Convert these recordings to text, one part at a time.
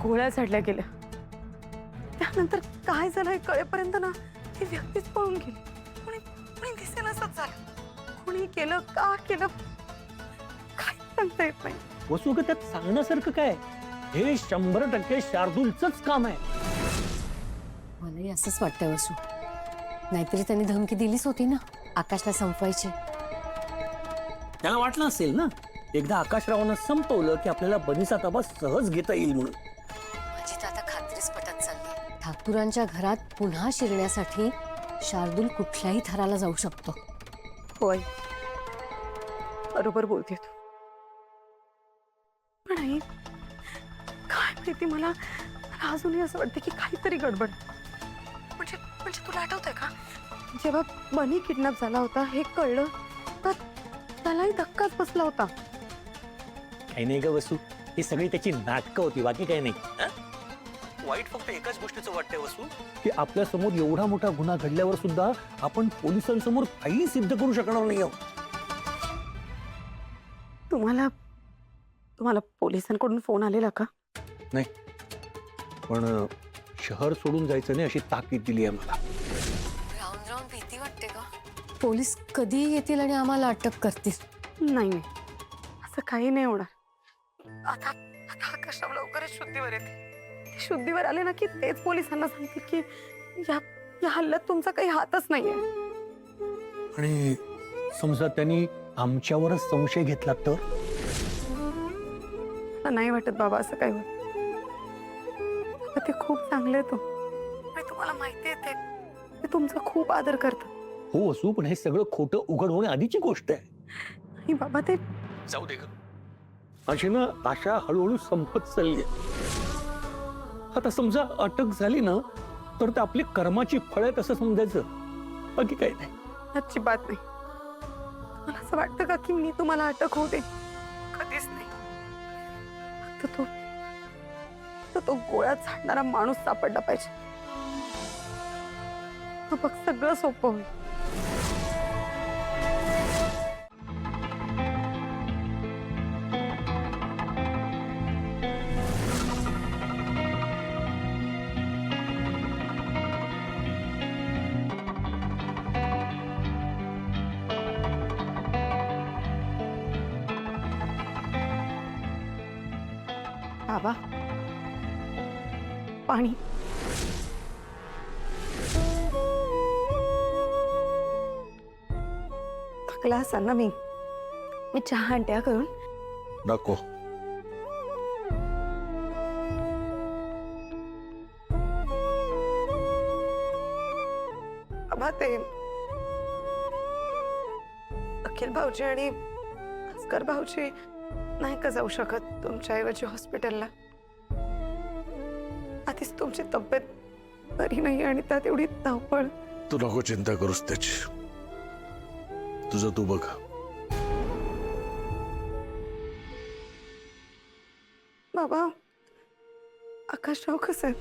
गोळ्या झाडल्या गेल्या. त्यानंतर काय झालं हे कळेपर्यंत ना ती व्यक्तीच पळून गेली. कोणी कोणी दिसेनासच झालं. कोणी केलं, का केलं, काय सांगता येत नाही. वसू का त्यात सांगण्यासारखं काय? हे 100% शार्दूलचंच काम आहे. मलाही असंच वाटतंय वसू. नाहीतरी त्यांनी धमकी दिलीच होती ना आकाशला संपवायची. त्याला वाटलं असेल ना एकदा आकाशरावांना संपवलं की आपल्याला बनीचा ताबा सहज घेता येईल म्हणून. माझी तर आता खात्रीच पटत चालली. ठाकूरांच्या घरात पुन्हा शिरण्यासाठी शार्दूल कुठल्याही थराला जाऊ शकतो. होय, बरोबर बोलते तू. पण आई, काय माहिती, मला अजूनही असं वाटतं की काहीतरी गडबड. म्हणजे म्हणजे तुला आठवतंय का जेव्हा बनी किडनॅप झाला होता हे कळलं तर त्यालाही धक्काच बसला होता. काही नाही ग वसू, ही सगळी त्याची नाटकं होती, बाकी काही नाही. हं? वाईट फक्त एकाच गोष्टीचं वाटतंय वसू, की आपल्या समोर एवढा मोठा गुन्हा घडल्यावर सुद्धा आपण पोलिसांसमोर काही सिद्ध करू शकणार नाही आहोत. तुम्हाला पोलिसांकडून फोन आलेला का? नाही, पण शहर सोडून जायचं नाही अशी ताकीद दिली आहे मला. राहून राहून भीती वाटते का? पोलीस कधी येतील आणि आम्हाला अटक करतील? नाही नाही, असं काही नाही होणार. आता आता आकाशराव लवकरच शुद्धीवर येते. ते शुद्धीवर आले ना की तेच पोलिसांना सांगतील की या हल्ल्यात तुमचा काही हातच नाहीये. आणि समजा त्यांनी आमच्यावरच संशय घेतला तर? मला नाही वाटत बाबा असं काही होत. बाबा ते खूप चांगले आहेत. आणि तुम्हाला माहिती आहे ते तुमचा खूप आदर करतात. हो असू, पण हे सगळं खोटं उघड होण्याआधीची गोष्ट आहे. आणि बाबा ते जाऊ दे ग. अशी ना आशा हळूहळू संपत चालली. आता समजा अटक झाली ना तर ते आपली कर्माची फळ आहेत असं समजायचं, बाकी काही नाही. अजिबात नाही. मला असं वाटतं का की मी तुम्हाला अटक होऊ दे? कधीच नाही. फक्त तो गोळ्यात झाडणारा माणूस सापडला पाहिजे. मग सगळं सोपं होईल. बाबा, पाणी. थकला असाल ना. मी चहा आणते करून. नको. बाबा ते अखिल भाऊजी आणि अस्कर भाऊजी नाही का जाऊ शकत तुमच्याऐवजी हॉस्पिटलला? आधीच तुमची तब्येत बरी नाही आणि त्यात एवढी धावपळ. तू नको चिंता करूस त्याची. तुझं तू बघ. बाबा, आकाशराव कसं आहे?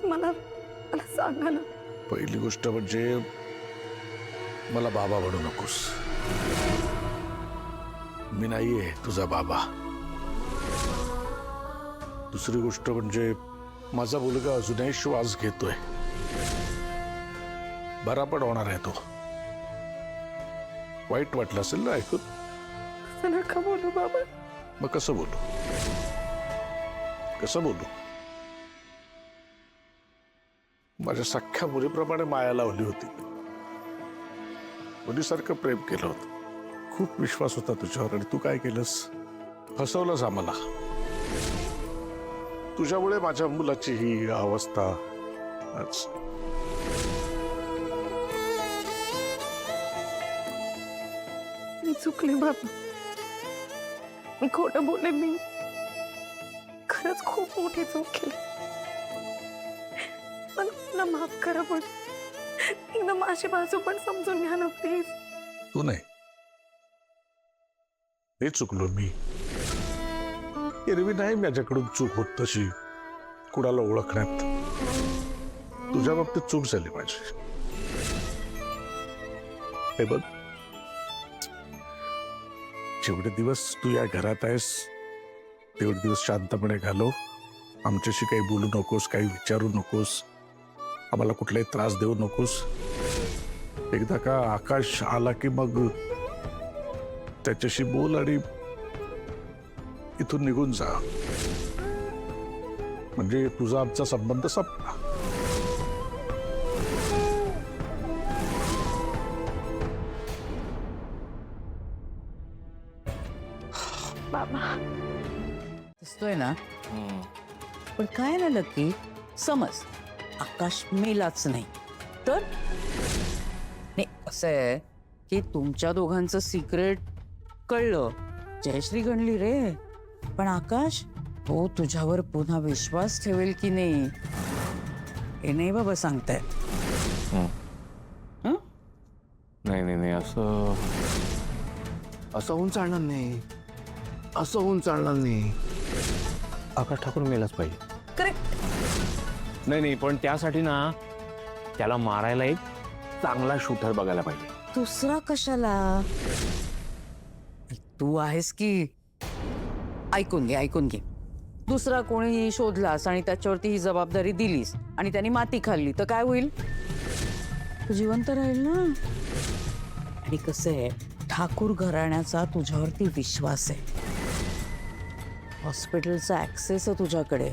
मला मला सांगा ना. पहिली गोष्ट म्हणजे मला बाबा म्हणू नकोस. मी नाहीये तुझा बाबा. दुसरी गोष्ट म्हणजे माझा मुलगा अजूनही श्वास घेतोय. बरा पण होणार आहे तो. वाईट वाटलं असेल ना ऐकून? असं नका बोलू बाबा. मग कसं बोलू? कसं बोलू? माझ्या सख्ख्या मुलीप्रमाणे माया लावली होती. मुलीसारखं प्रेम केलं होतं. खूप विश्वास होता तुझ्यावर आणि तू काय केलंस? फसवलंस आम्हाला. तुझ्यामुळे माझ्या मुलाची ही अवस्था आज. मी चुकले बाबा. मी खोटं बोलले. मी खरंच खूप मोठी चूक केली. मला माफ करा. पण एकदा माझी बाजू पण समजून घ्या ना प्लीज. तू नाही, हे चुकलो मी. एरवी नाही माझ्याकडून चूक होत तशी कुणाला ओळखण्यात. तुझ्या बाबतीत चूक झाली माझी. हे बघ, जेवढे दिवस तू या घरात आहेस तेवढे दिवस शांतपणे घालव. आमच्याशी काही बोलू नकोस, काही विचारू नकोस, आम्हाला कुठलाही त्रास देऊ नकोस. एकदा का आकाश आला की मग त्याच्याशी बोल आणि इथून निघून जा. म्हणजे तुझा आमचा संबंध संपला. बाबा दिसतोय ना. पण काय ना लकी, समज आकाश मेलाच नाही तर नाही. असं आहे की तुमच्या दोघांचं सिक्रेट कळलं, जयश्री गणली रे. पण आकाश तो तुझ्यावर पुन्हा विश्वास ठेवेल की नाही हे नाही बाबा सांगताय. नाही नाही नाही, असं असं होऊन चालणार नाही. असं होऊन चालणार नाही. आकाश ठाकूर मेलाच पाहिजे. करेक्ट. नाही नाही, पण त्यासाठी ना त्याला मारायला एक चांगला शूटर बघायला पाहिजे. दुसरा कशाला. तू आहेस की. ऐकून घे. दुसरा कोणीही शोधलास आणि त्याच्यावरती ही जबाबदारी दिलीस आणि त्यांनी माती खाल्ली तर काय होईल. तू जिवंत राहील ना. आणि कसं आहे, ठाकूर घराण्याचा तुझ्यावरती विश्वास आहे. हॉस्पिटलचा ऍक्सेस आहे तुझ्याकडे.